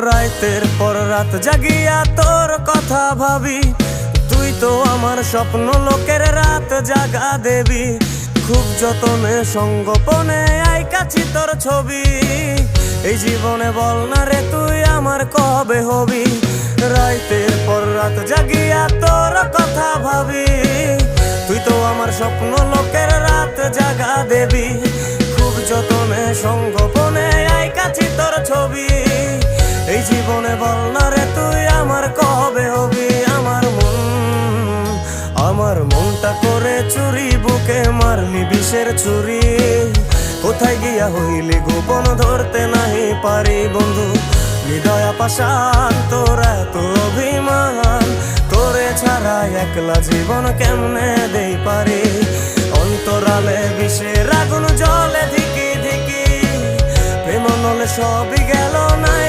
রাতের পর রাত জাগিয়া তোর কথা ভাবি, তুই তো আমার স্বপ্ন লোকের রাত জাগা দেবী। খুব যতনে সঙ্গোপনে আইকাছি তোর ছবি, এই জীবনে বল না রে তুই আমার কবে হবি। রাতের পর রাত জাগিয়া তোর কথা ভাবি, তুই তো আমার স্বপ্ন লোকের রাত জাগা দেবী। খুব যতনে সঙ্গোপনে আইকাছি তোর ছবি, এই জীবনে বল না রে তুই আমার কবে হবি। আমার মনটা করে চুরি, বুকে মারলি বিষের চুরি। কোথায় গিয়া হইলি গোপন ধরতে নাহি পারি বন্ধু। হৃদয় পাষাণ তোর এত অভিমান, তোরে ছাড়া একলা জীবন কেমনে দেই পারি। অন্তরালে বিষের আগুন জলে ধিকি ধিকি, প্রেম নলে সবই গেল না।